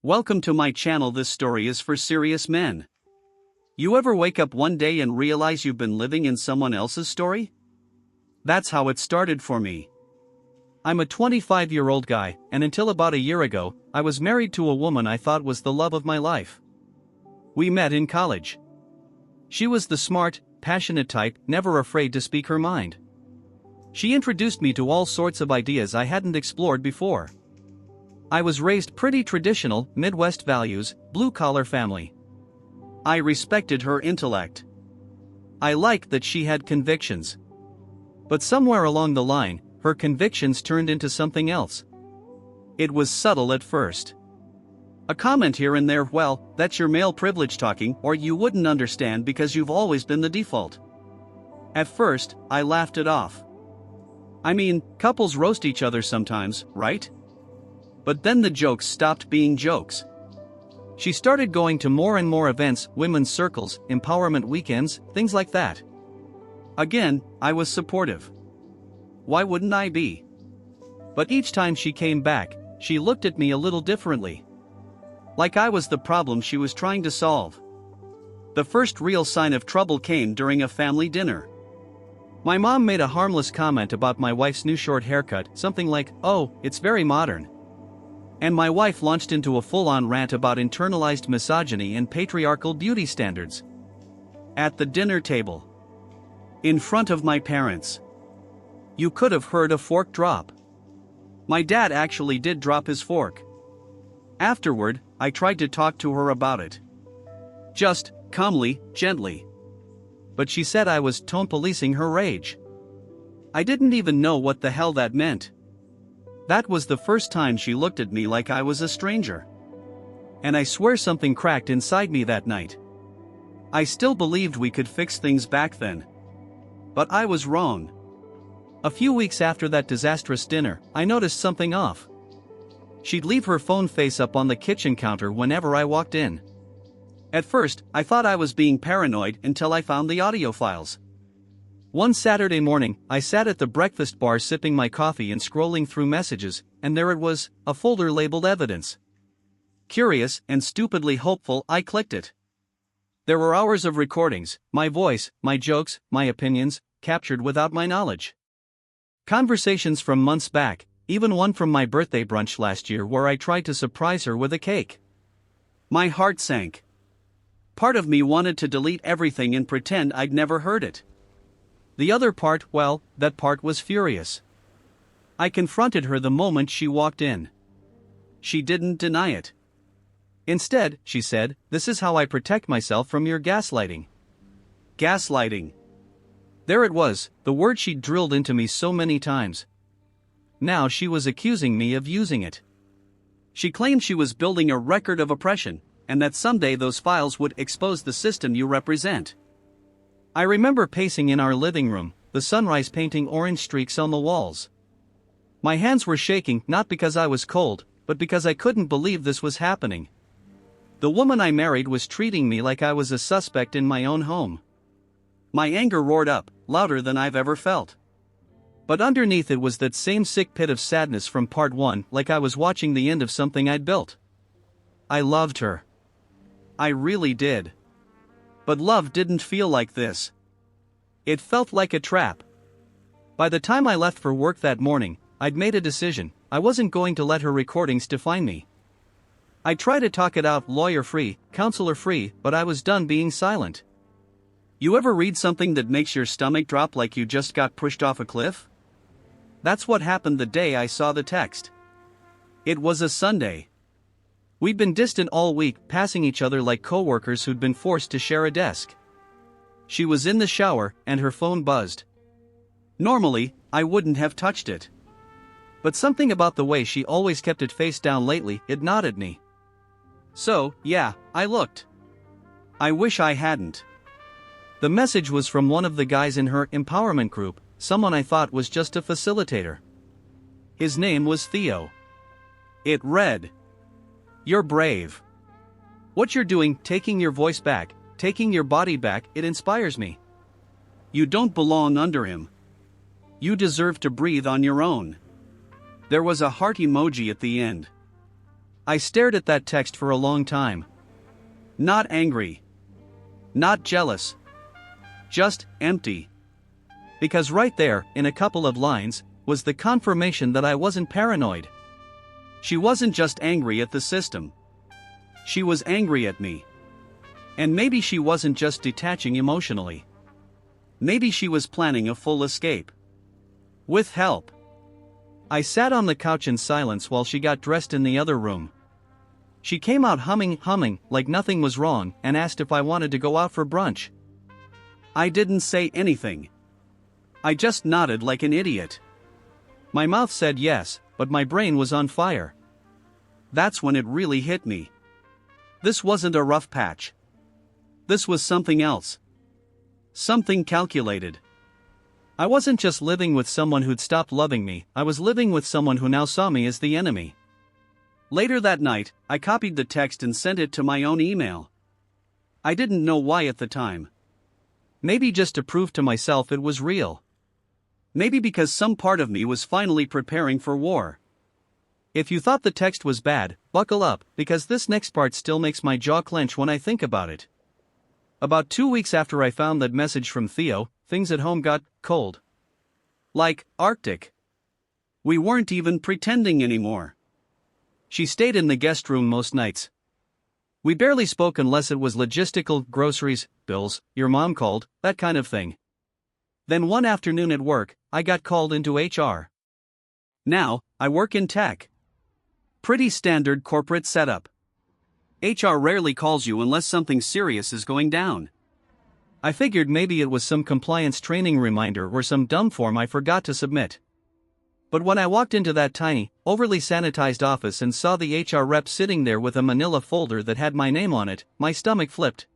Welcome to my channel. This story is for serious men. You ever wake up one day and realize you've been living in someone else's story? That's how it started for me. I'm a 25-year-old guy, and until about a year ago, I was married to a woman I thought was the love of my life. We met in college. She was the smart, passionate type, never afraid to speak her mind. She introduced me to all sorts of ideas I hadn't explored before. I was raised pretty traditional, Midwest values, blue-collar family. I respected her intellect. I liked that she had convictions. But somewhere along the line, her convictions turned into something else. It was subtle at first. A comment here and there, well, that's your male privilege talking, or you wouldn't understand because you've always been the default. At first, I laughed it off. I mean, couples roast each other sometimes, right? But then the jokes stopped being jokes. She started going to more and more events, women's circles, empowerment weekends, things like that. Again, I was supportive. Why wouldn't I be? But each time she came back, she looked at me a little differently. Like I was the problem she was trying to solve. The first real sign of trouble came during a family dinner. My mom made a harmless comment about my wife's new short haircut, something like, "Oh, it's very modern." And my wife launched into a full-on rant about internalized misogyny and patriarchal beauty standards. At the dinner table. In front of my parents. You could have heard a fork drop. My dad actually did drop his fork. Afterward, I tried to talk to her about it. Just, calmly, gently. But she said I was tone policing her rage. I didn't even know what the hell that meant. That was the first time she looked at me like I was a stranger. And I swear something cracked inside me that night. I still believed we could fix things back then. But I was wrong. A few weeks after that disastrous dinner, I noticed something off. She'd leave her phone face up on the kitchen counter whenever I walked in. At first, I thought I was being paranoid until I found the audio files. One Saturday morning, I sat at the breakfast bar sipping my coffee and scrolling through messages, and there it was, a folder labeled evidence. Curious and stupidly hopeful, I clicked it. There were hours of recordings, my voice, my jokes, my opinions, captured without my knowledge. Conversations from months back, even one from my birthday brunch last year where I tried to surprise her with a cake. My heart sank. Part of me wanted to delete everything and pretend I'd never heard it. The other part, well, that part was furious. I confronted her the moment she walked in. She didn't deny it. Instead, she said, "This is how I protect myself from your gaslighting." Gaslighting. There it was, the word she'd drilled into me so many times. Now she was accusing me of using it. She claimed she was building a record of oppression, and that someday those files would expose the system you represent. I remember pacing in our living room, the sunrise painting orange streaks on the walls. My hands were shaking not because I was cold, but because I couldn't believe this was happening. The woman I married was treating me like I was a suspect in my own home. My anger roared up, louder than I've ever felt. But underneath it was that same sick pit of sadness from part one, like I was watching the end of something I'd built. I loved her. I really did. But love didn't feel like this. It felt like a trap. By the time I left for work that morning, I'd made a decision. I wasn't going to let her recordings define me. I tried to talk it out lawyer-free, counselor-free, but I was done being silent. You ever read something that makes your stomach drop like you just got pushed off a cliff? That's what happened the day I saw the text. It was a Sunday. We'd been distant all week, passing each other like co-workers who'd been forced to share a desk. She was in the shower, and her phone buzzed. Normally, I wouldn't have touched it. But something about the way she always kept it face down lately, it nodded me. So, yeah, I looked. I wish I hadn't. The message was from one of the guys in her empowerment group, someone I thought was just a facilitator. His name was Theo. It read, "You're brave. What you're doing, taking your voice back, taking your body back, it inspires me. You don't belong under him. You deserve to breathe on your own." There was a heart emoji at the end. I stared at that text for a long time. Not angry. Not jealous. Just empty. Because right there, in a couple of lines, was the confirmation that I wasn't paranoid. She wasn't just angry at the system. She was angry at me. And maybe she wasn't just detaching emotionally. Maybe she was planning a full escape. With help. I sat on the couch in silence while she got dressed in the other room. She came out humming like nothing was wrong, and asked if I wanted to go out for brunch. I didn't say anything. I just nodded like an idiot. My mouth said yes, but my brain was on fire. That's when it really hit me. This wasn't a rough patch. This was something else. Something calculated. I wasn't just living with someone who'd stopped loving me, I was living with someone who now saw me as the enemy. Later that night, I copied the text and sent it to my own email. I didn't know why at the time. Maybe just to prove to myself it was real. Maybe because some part of me was finally preparing for war. If you thought the text was bad, buckle up, because this next part still makes my jaw clench when I think about it. About 2 weeks after I found that message from Theo, things at home got cold. Like Arctic. We weren't even pretending anymore. She stayed in the guest room most nights. We barely spoke unless it was logistical, groceries, bills, your mom called, that kind of thing. Then one afternoon at work, I got called into HR. Now, I work in tech. Pretty standard corporate setup. HR rarely calls you unless something serious is going down. I figured maybe it was some compliance training reminder or some dumb form I forgot to submit. But when I walked into that tiny, overly sanitized office and saw the HR rep sitting there with a manila folder that had my name on it, my stomach flipped.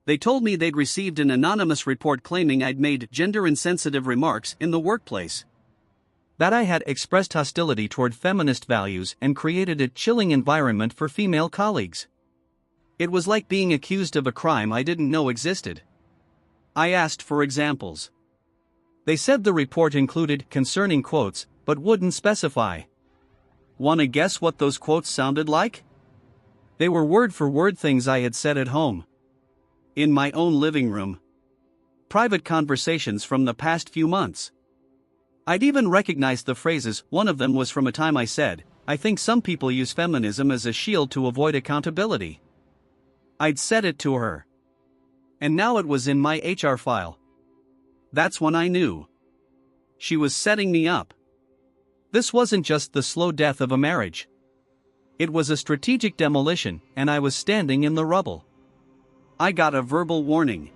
They told me they'd received an anonymous report claiming I'd made gender-insensitive remarks in the workplace. That I had expressed hostility toward feminist values and created a chilling environment for female colleagues. It was like being accused of a crime I didn't know existed. I asked for examples. They said the report included concerning quotes, but wouldn't specify. Wanna guess what those quotes sounded like? They were word-for-word things I had said at home. In my own living room. Private conversations from the past few months. I'd even recognized the phrases. One of them was from a time I said, I think some people use feminism as a shield to avoid accountability. I'd said it to her. And now it was in my HR file. That's when I knew. She was setting me up. This wasn't just the slow death of a marriage. It was a strategic demolition, and I was standing in the rubble. I got a verbal warning.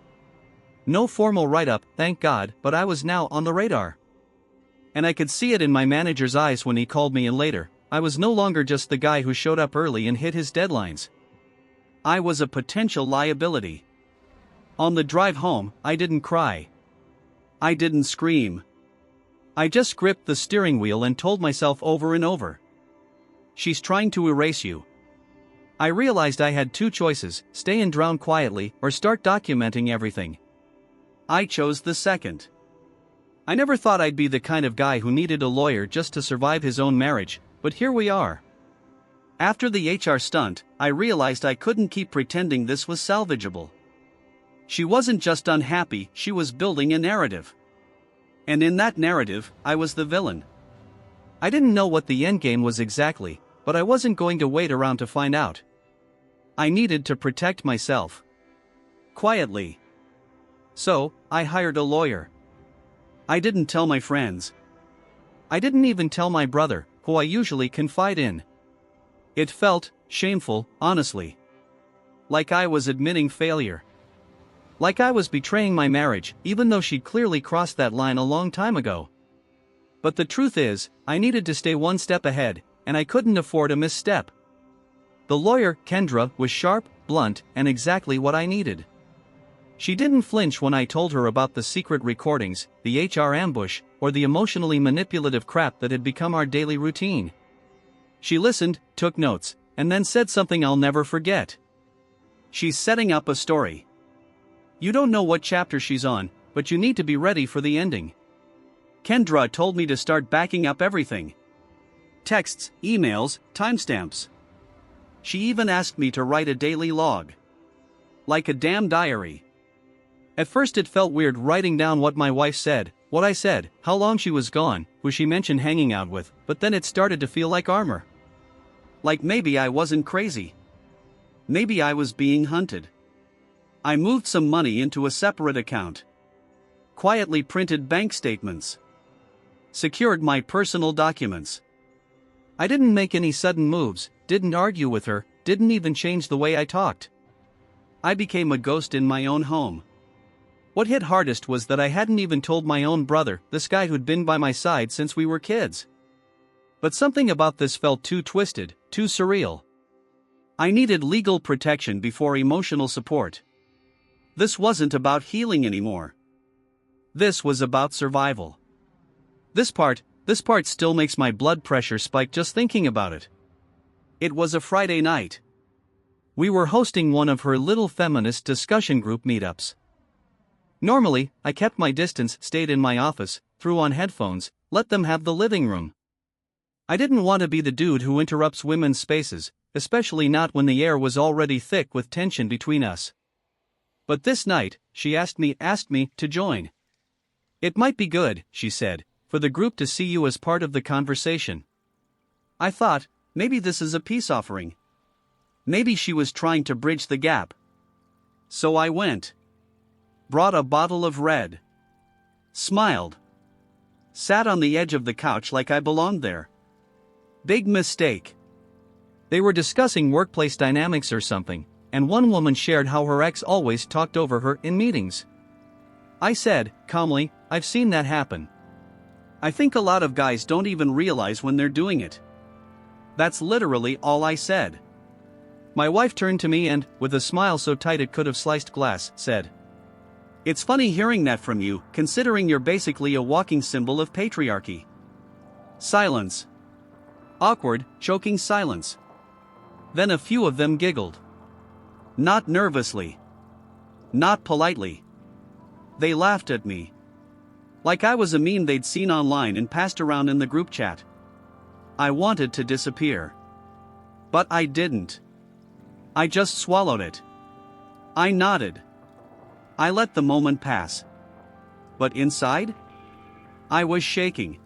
No formal write-up, thank God, but I was now on the radar. And I could see it in my manager's eyes when he called me in later. I was no longer just the guy who showed up early and hit his deadlines. I was a potential liability. On the drive home, I didn't cry. I didn't scream. I just gripped the steering wheel and told myself over and over. She's trying to erase you. I realized I had two choices, stay and drown quietly, or start documenting everything. I chose the second. I never thought I'd be the kind of guy who needed a lawyer just to survive his own marriage, but here we are. After the HR stunt, I realized I couldn't keep pretending this was salvageable. She wasn't just unhappy, she was building a narrative. And in that narrative, I was the villain. I didn't know what the endgame was exactly, but I wasn't going to wait around to find out. I needed to protect myself. Quietly. So, I hired a lawyer. I didn't tell my friends. I didn't even tell my brother, who I usually confide in. It felt shameful, honestly. Like I was admitting failure. Like I was betraying my marriage, even though she'd clearly crossed that line a long time ago. But the truth is, I needed to stay one step ahead, and I couldn't afford a misstep. The lawyer, Kendra, was sharp, blunt, and exactly what I needed. She didn't flinch when I told her about the secret recordings, the HR ambush, or the emotionally manipulative crap that had become our daily routine. She listened, took notes, and then said something I'll never forget. She's setting up a story. You don't know what chapter she's on, but you need to be ready for the ending. Kendra told me to start backing up everything. Texts, emails, timestamps. She even asked me to write a daily log. Like a damn diary. At first it felt weird writing down what my wife said, what I said, how long she was gone, who she mentioned hanging out with, but then it started to feel like armor. Like maybe I wasn't crazy. Maybe I was being hunted. I moved some money into a separate account. Quietly printed bank statements. Secured my personal documents. I didn't make any sudden moves, didn't argue with her, didn't even change the way I talked. I became a ghost in my own home. What hit hardest was that I hadn't even told my own brother, this guy who'd been by my side since we were kids. But something about this felt too twisted, too surreal. I needed legal protection before emotional support. This wasn't about healing anymore. This was about survival. This part still makes my blood pressure spike just thinking about it. It was a Friday night. We were hosting one of her little feminist discussion group meetups. Normally, I kept my distance, stayed in my office, threw on headphones, let them have the living room. I didn't want to be the dude who interrupts women's spaces, especially not when the air was already thick with tension between us. But this night, she asked me to join. It might be good, she said, for the group to see you as part of the conversation. I thought, maybe this is a peace offering. Maybe she was trying to bridge the gap. So I went. Brought a bottle of red. Smiled. Sat on the edge of the couch like I belonged there. Big mistake. They were discussing workplace dynamics or something, and one woman shared how her ex always talked over her in meetings. I said, calmly, I've seen that happen. I think a lot of guys don't even realize when they're doing it. That's literally all I said. My wife turned to me and, with a smile so tight it could have sliced glass, said, "It's funny hearing that from you, considering you're basically a walking symbol of patriarchy." Silence. Awkward, choking silence. Then a few of them giggled. Not nervously. Not politely. They laughed at me. Like I was a meme they'd seen online and passed around in the group chat. I wanted to disappear. But I didn't. I just swallowed it. I nodded. I let the moment pass. But inside? I was shaking.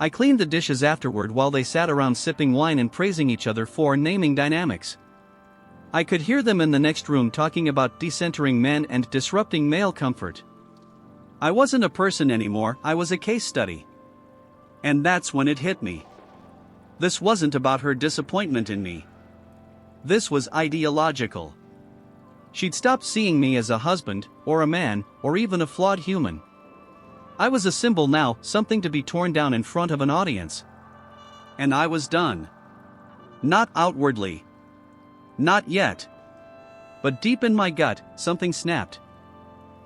I cleaned the dishes afterward while they sat around sipping wine and praising each other for naming dynamics. I could hear them in the next room talking about decentering men and disrupting male comfort. I wasn't a person anymore, I was a case study. And that's when it hit me. This wasn't about her disappointment in me. This was ideological. She'd stopped seeing me as a husband, or a man, or even a flawed human. I was a symbol now, something to be torn down in front of an audience. And I was done. Not outwardly. Not yet. But deep in my gut, something snapped.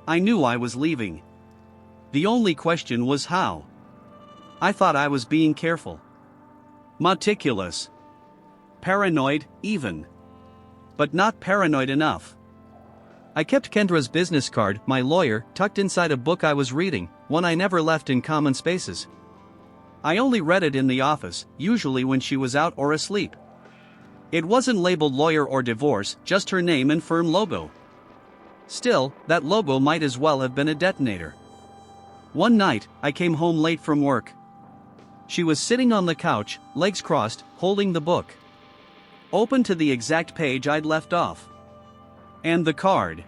I knew I was leaving. The only question was how. I thought I was being careful. Meticulous. Paranoid, even. But not paranoid enough. I kept Kendra's business card, my lawyer, tucked inside a book I was reading, one I never left in common spaces. I only read it in the office, usually when she was out or asleep. It wasn't labeled lawyer or divorce, just her name and firm logo. Still, that logo might as well have been a detonator. One night, I came home late from work. She was sitting on the couch, legs crossed, holding the book. Open to the exact page I'd left off. And the card.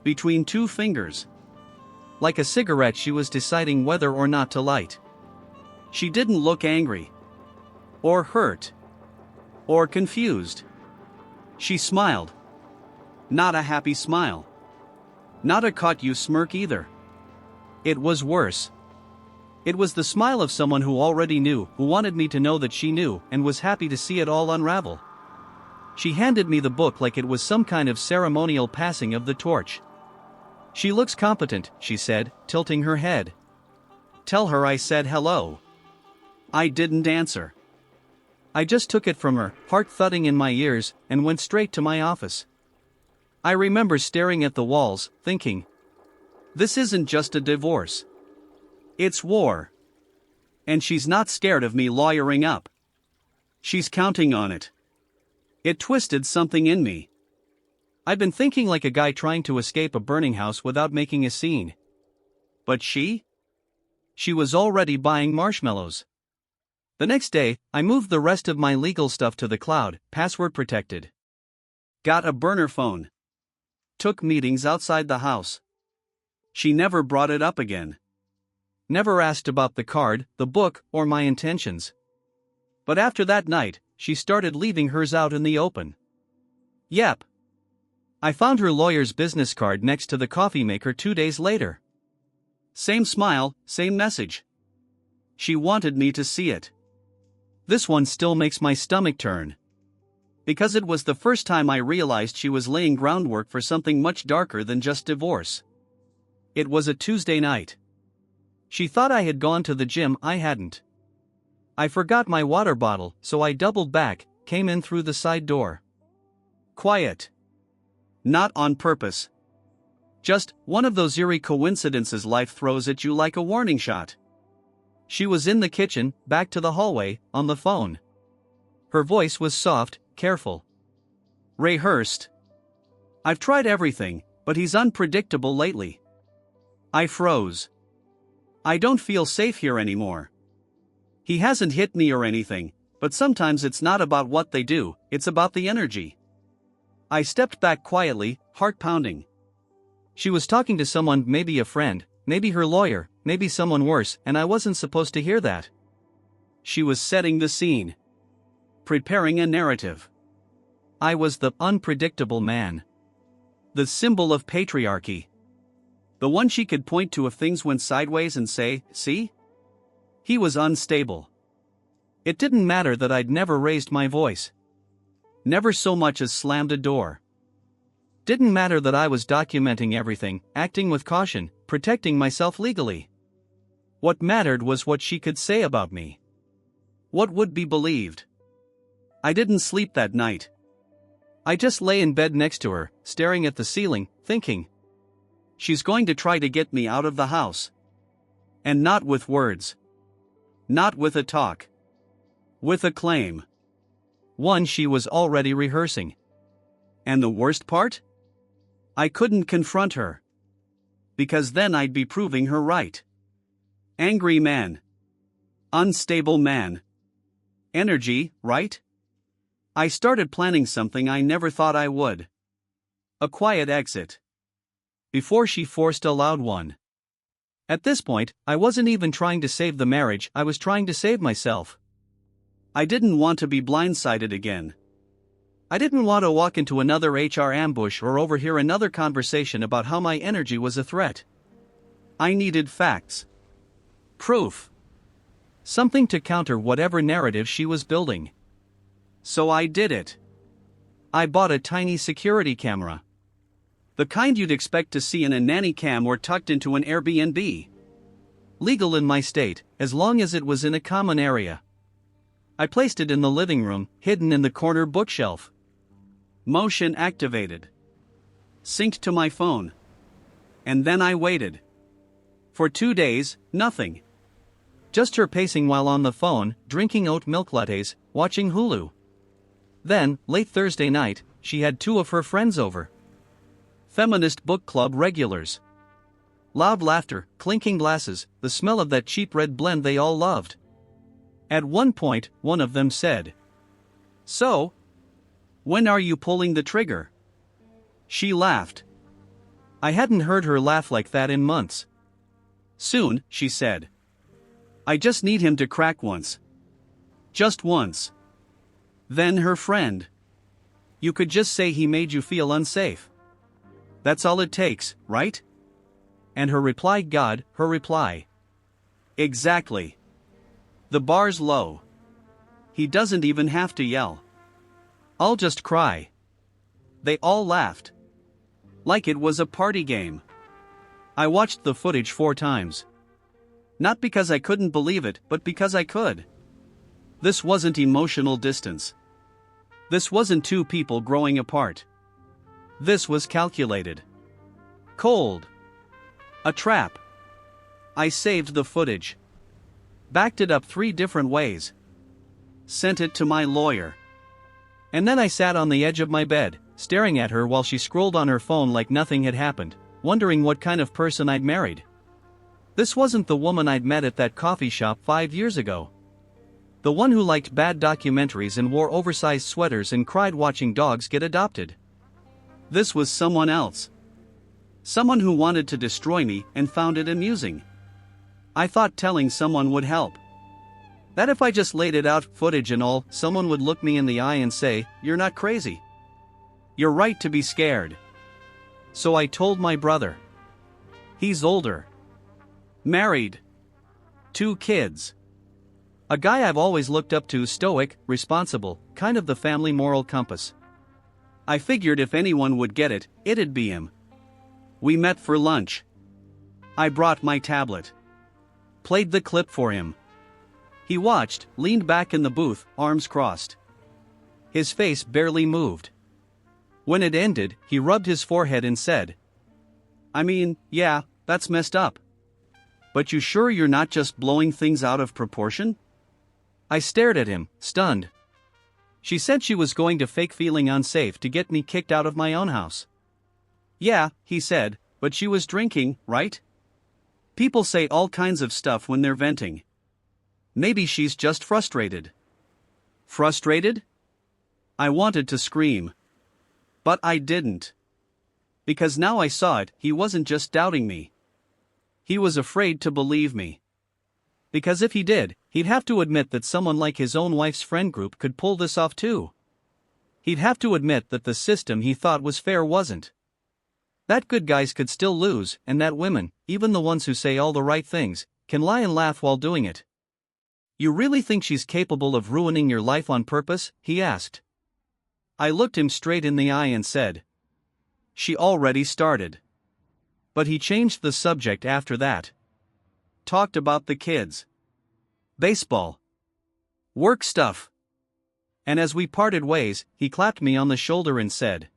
Between two fingers. Like a cigarette she was deciding whether or not to light. She didn't look angry. Or hurt. Or confused. She smiled. Not a happy smile. Not a caught-you smirk either. It was worse. It was the smile of someone who already knew, who wanted me to know that she knew, and was happy to see it all unravel. She handed me the book like it was some kind of ceremonial passing of the torch. "She looks competent," she said, tilting her head. "Tell her I said hello." I didn't answer. I just took it from her, heart thudding in my ears, and went straight to my office. I remember staring at the walls, thinking, this isn't just a divorce. It's war. And she's not scared of me lawyering up. She's counting on it. It twisted something in me. I'd been thinking like a guy trying to escape a burning house without making a scene. But she? She was already buying marshmallows. The next day, I moved the rest of my legal stuff to the cloud, password protected. Got a burner phone. Took meetings outside the house. She never brought it up again. Never asked about the card, the book, or my intentions. But after that night, she started leaving hers out in the open. Yep. I found her lawyer's business card next to the coffee maker 2 days later. Same smile, same message. She wanted me to see it. This one still makes my stomach turn. Because it was the first time I realized she was laying groundwork for something much darker than just divorce. It was a Tuesday night. She thought I had gone to the gym, I hadn't. I forgot my water bottle, so I doubled back, came in through the side door. Quiet. Not on purpose. Just one of those eerie coincidences life throws at you like a warning shot. She was in the kitchen, back to the hallway, on the phone. Her voice was soft, careful. Ray Hurst. I've tried everything, but he's unpredictable lately. I froze. I don't feel safe here anymore. He hasn't hit me or anything, but sometimes it's not about what they do, it's about the energy. I stepped back quietly, heart pounding. She was talking to someone, maybe a friend, maybe her lawyer, maybe someone worse, and I wasn't supposed to hear that. She was setting the scene. Preparing a narrative. I was the unpredictable man. The symbol of patriarchy. The one she could point to if things went sideways and say, see? He was unstable. It didn't matter that I'd never raised my voice. Never so much as slammed a door. Didn't matter that I was documenting everything, acting with caution, protecting myself legally. What mattered was what she could say about me. What would be believed. I didn't sleep that night. I just lay in bed next to her, staring at the ceiling, thinking. She's going to try to get me out of the house. And not with words. Not with a talk. With a claim. One she was already rehearsing. And the worst part? I couldn't confront her. Because then I'd be proving her right. Angry man. Unstable man. Energy, right? I started planning something I never thought I would. A quiet exit. Before she forced a loud one. At this point, I wasn't even trying to save the marriage, I was trying to save myself. I didn't want to be blindsided again. I didn't want to walk into another HR ambush or overhear another conversation about how my energy was a threat. I needed facts. Proof. Something to counter whatever narrative she was building. So I did it. I bought a tiny security camera. The kind you'd expect to see in a nanny cam or tucked into an Airbnb. Legal in my state, as long as it was in a common area. I placed it in the living room, hidden in the corner bookshelf. Motion activated. Synced to my phone. And then I waited. For 2 days, nothing. Just her pacing while on the phone, drinking oat milk lattes, watching Hulu. Then, late Thursday night, she had 2 of her friends over. Feminist book club regulars. Loud laughter, clinking glasses, the smell of that cheap red blend they all loved. At one point, one of them said, "So, when are you pulling the trigger?" She laughed. I hadn't heard her laugh like that in months. "Soon," she said. "I just need him to crack once. Just once." Then her friend. "You could just say he made you feel unsafe. That's all it takes, right?" And her reply, God, her reply. Exactly. The bar's low. He doesn't even have to yell. I'll just cry. They all laughed. Like it was a party game. I watched the footage 4 times. Not because I couldn't believe it, but because I could. This wasn't emotional distance. This wasn't 2 people growing apart. This was calculated. Cold. A trap. I saved the footage. Backed it up 3 different ways. Sent it to my lawyer. And then I sat on the edge of my bed, staring at her while she scrolled on her phone like nothing had happened, wondering what kind of person I'd married. This wasn't the woman I'd met at that coffee shop 5 years ago. The one who liked bad documentaries and wore oversized sweaters and cried watching dogs get adopted. This was someone else. Someone who wanted to destroy me and found it amusing. I thought telling someone would help. That if I just laid it out, footage and all, someone would look me in the eye and say, "You're not crazy. You're right to be scared." So I told my brother. He's older. Married. 2 kids. A guy I've always looked up to, stoic, responsible, kind of the family moral compass. I figured if anyone would get it, it'd be him. We met for lunch. I brought my tablet. Played the clip for him. He watched, leaned back in the booth, arms crossed. His face barely moved. When it ended, he rubbed his forehead and said, "I mean, yeah, that's messed up. But you sure you're not just blowing things out of proportion?" I stared at him, stunned. She said she was going to fake feeling unsafe to get me kicked out of my own house. "Yeah," he said, "but she was drinking, right? People say all kinds of stuff when they're venting. Maybe she's just frustrated." Frustrated? I wanted to scream. But I didn't. Because now I saw it, he wasn't just doubting me. He was afraid to believe me. Because if he did, he'd have to admit that someone like his own wife's friend group could pull this off too. He'd have to admit that the system he thought was fair wasn't. That good guys could still lose, and that women, even the ones who say all the right things, can lie and laugh while doing it. "You really think she's capable of ruining your life on purpose?" he asked. I looked him straight in the eye and said, "She already started." But he changed the subject after that. Talked about the kids. Baseball. Work stuff. And as we parted ways, he clapped me on the shoulder and said,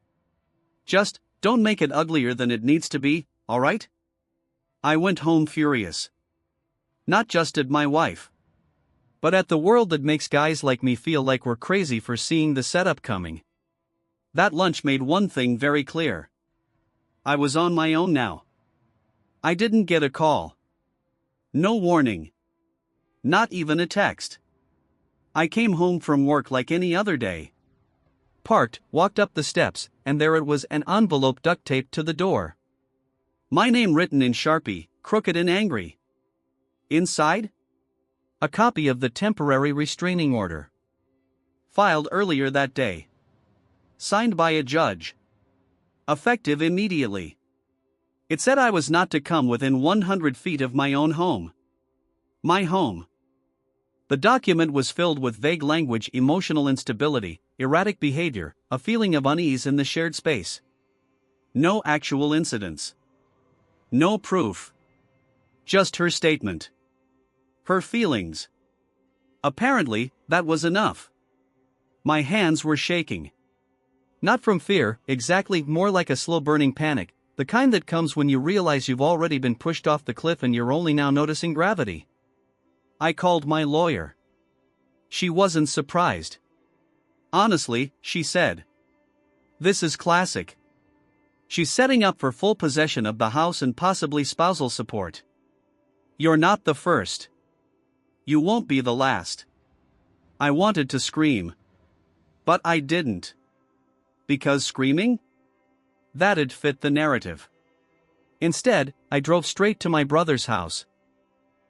"Just, don't make it uglier than it needs to be, alright?" I went home furious. Not just at my wife, but at the world that makes guys like me feel like we're crazy for seeing the setup coming. That lunch made one thing very clear. I was on my own now. I didn't get a call. No warning. Not even a text. I came home from work like any other day. Parked, walked up the steps, and there it was, an envelope duct taped to the door. My name written in Sharpie, crooked and angry. Inside? A copy of the temporary restraining order. Filed earlier that day. Signed by a judge. Effective immediately. It said I was not to come within 100 feet of my own home. My home. The document was filled with vague language, emotional instability, erratic behavior, a feeling of unease in the shared space. No actual incidents. No proof. Just her statement. Her feelings. Apparently, that was enough. My hands were shaking. Not from fear, exactly, more like a slow-burning panic, the kind that comes when you realize you've already been pushed off the cliff and you're only now noticing gravity. I called my lawyer. She wasn't surprised. Honestly, she said, "This is classic. She's setting up for full possession of the house and possibly spousal support. You're not the first. You won't be the last." I wanted to scream. But I didn't. Because screaming? That'd fit the narrative. Instead, I drove straight to my brother's house.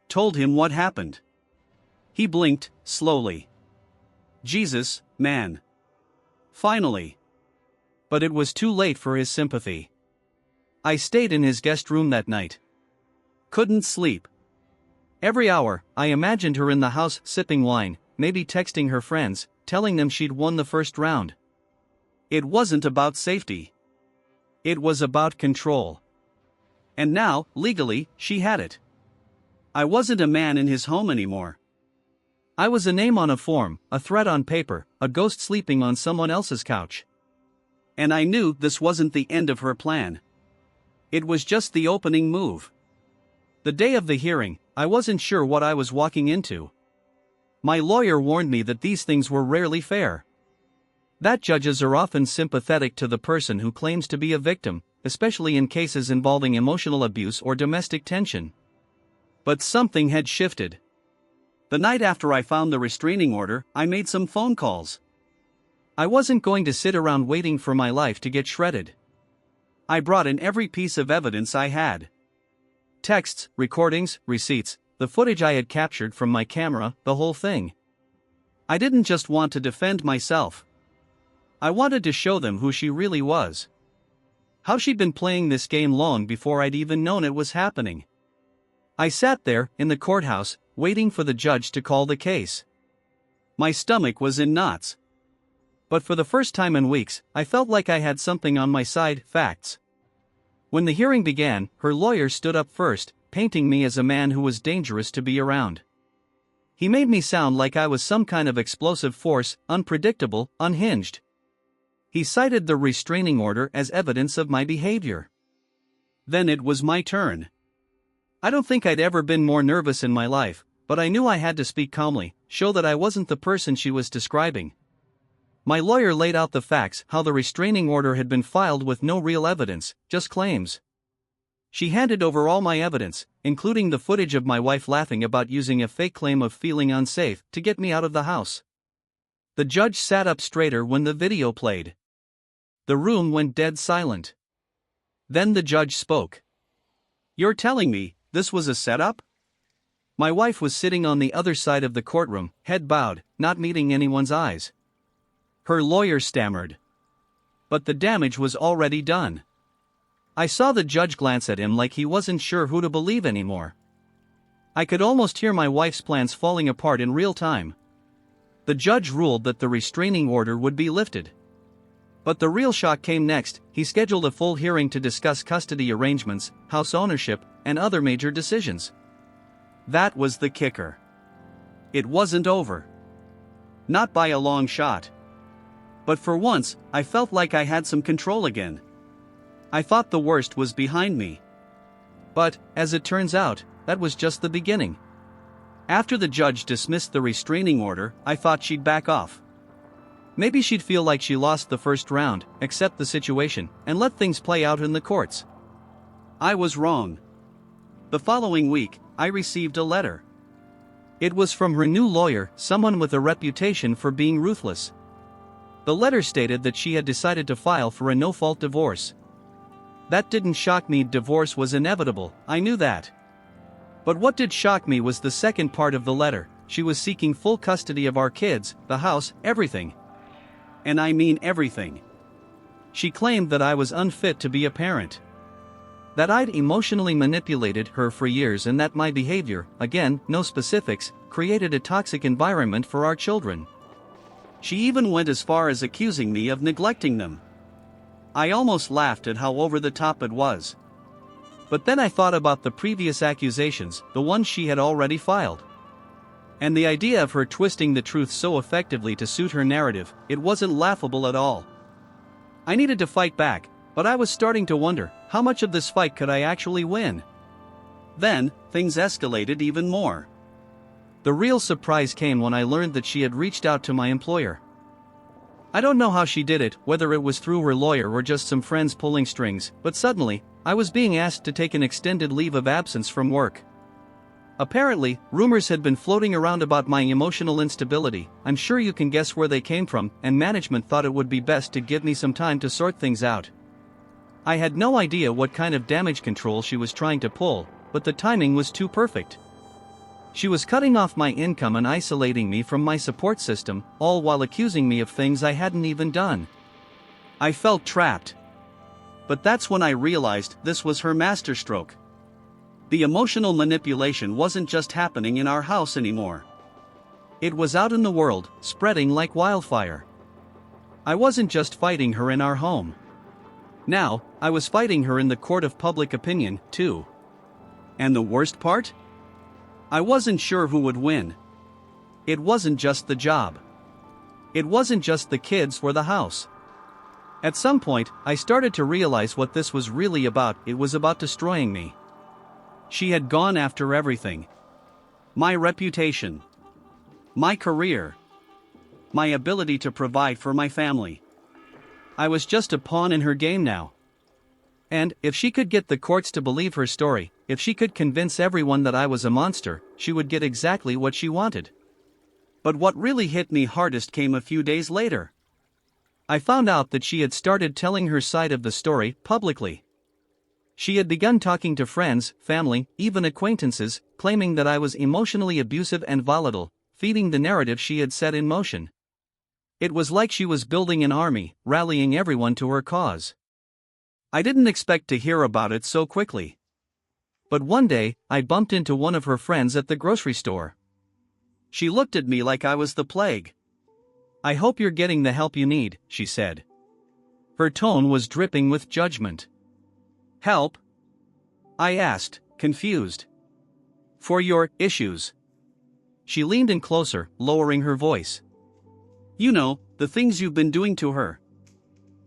Told him what happened. He blinked, slowly. Jesus, man. Finally. But it was too late for his sympathy. I stayed in his guest room that night. Couldn't sleep. Every hour, I imagined her in the house sipping wine, maybe texting her friends, telling them she'd won the first round. It wasn't about safety. It was about control. And now, legally, she had it. I wasn't a man in his home anymore. I was a name on a form, a threat on paper, a ghost sleeping on someone else's couch. And I knew this wasn't the end of her plan. It was just the opening move. The day of the hearing, I wasn't sure what I was walking into. My lawyer warned me that these things were rarely fair. That judges are often sympathetic to the person who claims to be a victim, especially in cases involving emotional abuse or domestic tension. But something had shifted. The night after I found the restraining order, I made some phone calls. I wasn't going to sit around waiting for my life to get shredded. I brought in every piece of evidence I had. Texts, recordings, receipts, the footage I had captured from my camera, the whole thing. I didn't just want to defend myself. I wanted to show them who she really was. How she'd been playing this game long before I'd even known it was happening. I sat there, in the courthouse, waiting for the judge to call the case. My stomach was in knots. But for the first time in weeks, I felt like I had something on my side, facts. When the hearing began, her lawyer stood up first, painting me as a man who was dangerous to be around. He made me sound like I was some kind of explosive force, unpredictable, unhinged. He cited the restraining order as evidence of my behavior. Then it was my turn. I don't think I'd ever been more nervous in my life, but I knew I had to speak calmly, show that I wasn't the person she was describing. My lawyer laid out the facts, how the restraining order had been filed with no real evidence, just claims. She handed over all my evidence, including the footage of my wife laughing about using a fake claim of feeling unsafe to get me out of the house. The judge sat up straighter when the video played. The room went dead silent. Then the judge spoke. "You're telling me this was a setup?" My wife was sitting on the other side of the courtroom, head bowed, not meeting anyone's eyes. Her lawyer stammered. But the damage was already done. I saw the judge glance at him like he wasn't sure who to believe anymore. I could almost hear my wife's plans falling apart in real time. The judge ruled that the restraining order would be lifted. But the real shock came next. He scheduled a full hearing to discuss custody arrangements, house ownership, and other major decisions. That was the kicker. It wasn't over. Not by a long shot. But for once, I felt like I had some control again. I thought the worst was behind me. But, as it turns out, that was just the beginning. After the judge dismissed the restraining order, I thought she'd back off. Maybe she'd feel like she lost the first round, accept the situation, and let things play out in the courts. I was wrong. The following week, I received a letter. It was from her new lawyer, someone with a reputation for being ruthless. The letter stated that she had decided to file for a no-fault divorce. That didn't shock me. Divorce was inevitable, I knew that. But what did shock me was the second part of the letter. She was seeking full custody of our kids, the house, everything. And I mean everything. She claimed that I was unfit to be a parent. That I'd emotionally manipulated her for years and that my behavior, again, no specifics, created a toxic environment for our children. She even went as far as accusing me of neglecting them. I almost laughed at how over the top it was. But then I thought about the previous accusations, the ones she had already filed. And the idea of her twisting the truth so effectively to suit her narrative, it wasn't laughable at all. I needed to fight back, but I was starting to wonder, how much of this fight could I actually win? Then, things escalated even more. The real surprise came when I learned that she had reached out to my employer. I don't know how she did it, whether it was through her lawyer or just some friends pulling strings, but suddenly, I was being asked to take an extended leave of absence from work. Apparently, rumors had been floating around about my emotional instability. I'm sure you can guess where they came from, and management thought it would be best to give me some time to sort things out. I had no idea what kind of damage control she was trying to pull, but the timing was too perfect. She was cutting off my income and isolating me from my support system, all while accusing me of things I hadn't even done. I felt trapped. But that's when I realized this was her masterstroke. The emotional manipulation wasn't just happening in our house anymore. It was out in the world, spreading like wildfire. I wasn't just fighting her in our home. Now, I was fighting her in the court of public opinion, too. And the worst part? I wasn't sure who would win. It wasn't just the job. It wasn't just the kids or the house. At some point, I started to realize what this was really about. It was about destroying me. She had gone after everything. My reputation. My career. my ability to provide for my family. I was just a pawn in her game now. And, if she could get the courts to believe her story, if she could convince everyone that I was a monster, she would get exactly what she wanted. But what really hit me hardest came a few days later. I found out that she had started telling her side of the story publicly. She had begun talking to friends, family, even acquaintances, claiming that I was emotionally abusive and volatile, feeding the narrative she had set in motion. It was like she was building an army, rallying everyone to her cause. I didn't expect to hear about it so quickly. But one day, I bumped into one of her friends at the grocery store. She looked at me like I was the plague. "I hope you're getting the help you need," she said. Her tone was dripping with judgment. "Help?" I asked, confused. "For your issues." She leaned in closer, lowering her voice. "You know, the things you've been doing to her."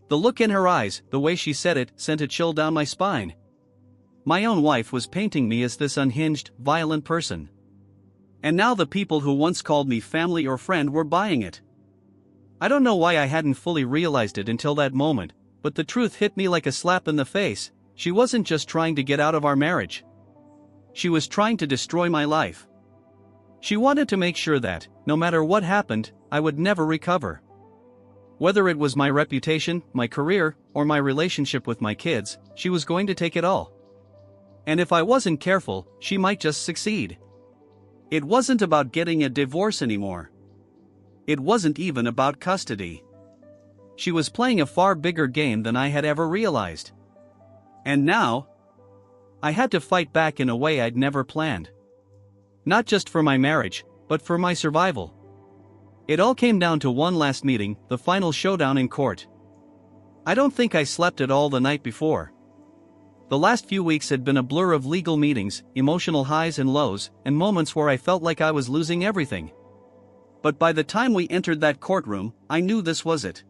The look in her eyes, the way she said it, sent a chill down my spine. My own wife was painting me as this unhinged, violent person. And now the people who once called me family or friend were buying it. I don't know why I hadn't fully realized it until that moment, but the truth hit me like a slap in the face. She wasn't just trying to get out of our marriage. She was trying to destroy my life. She wanted to make sure that, no matter what happened, I would never recover. Whether it was my reputation, my career, or my relationship with my kids, she was going to take it all. And if I wasn't careful, she might just succeed. It wasn't about getting a divorce anymore. It wasn't even about custody. She was playing a far bigger game than I had ever realized. And now, I had to fight back in a way I'd never planned. Not just for my marriage, but for my survival. It all came down to one last meeting, the final showdown in court. I don't think I slept at all the night before. The last few weeks had been a blur of legal meetings, emotional highs and lows, and moments where I felt like I was losing everything. But by the time we entered that courtroom, I knew this was it.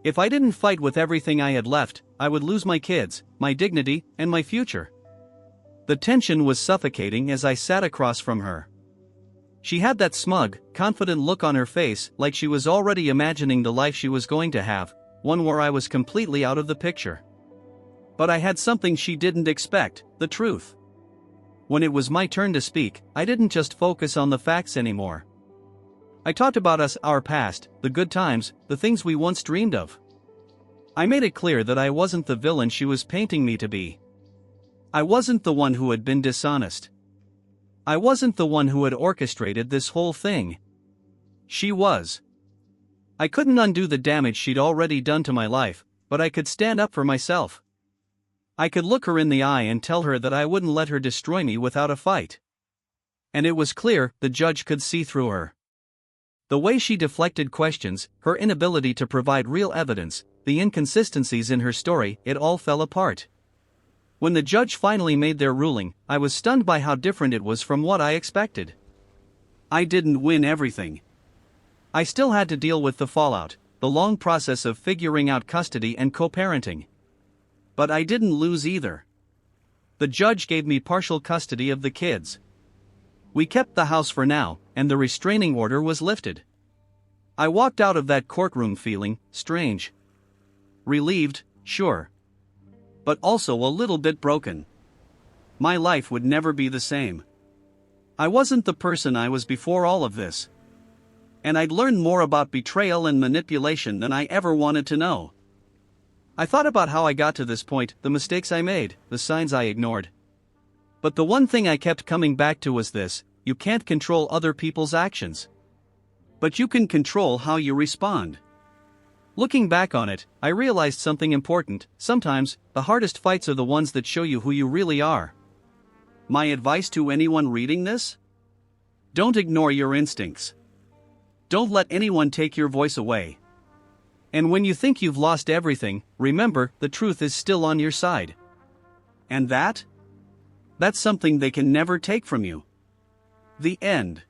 If I didn't fight with everything I had left, I would lose my kids, my dignity, and my future. The tension was suffocating as I sat across from her. She had that smug, confident look on her face, like she was already imagining the life she was going to have, one where I was completely out of the picture. But I had something she didn't expect, the truth. When it was my turn to speak, I didn't just focus on the facts anymore. I talked about us, our past, the good times, the things we once dreamed of. I made it clear that I wasn't the villain she was painting me to be. I wasn't the one who had been dishonest. I wasn't the one who had orchestrated this whole thing. She was. I couldn't undo the damage she'd already done to my life, but I could stand up for myself. I could look her in the eye and tell her that I wouldn't let her destroy me without a fight. And it was clear, the judge could see through her. The way she deflected questions, her inability to provide real evidence, the inconsistencies in her story, it all fell apart. When the judge finally made their ruling, I was stunned by how different it was from what I expected. I didn't win everything. I still had to deal with the fallout, the long process of figuring out custody and co-parenting. But I didn't lose either. The judge gave me partial custody of the kids. We kept the house for now, and the restraining order was lifted. I walked out of that courtroom feeling strange. Relieved, sure. But also a little bit broken. My life would never be the same. I wasn't the person I was before all of this. And I'd learned more about betrayal and manipulation than I ever wanted to know. I thought about how I got to this point, the mistakes I made, the signs I ignored. But the one thing I kept coming back to was this: you can't control other people's actions. But you can control how you respond. Looking back on it, I realized something important: sometimes, the hardest fights are the ones that show you who you really are. My advice to anyone reading this? Don't ignore your instincts. Don't let anyone take your voice away. And when you think you've lost everything, remember, the truth is still on your side. And that's something they can never take from you. The end.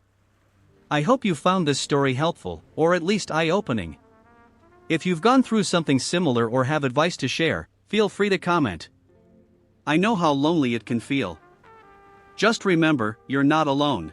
I hope you found this story helpful, or at least eye-opening. If you've gone through something similar or have advice to share, feel free to comment. I know how lonely it can feel. Just remember, you're not alone.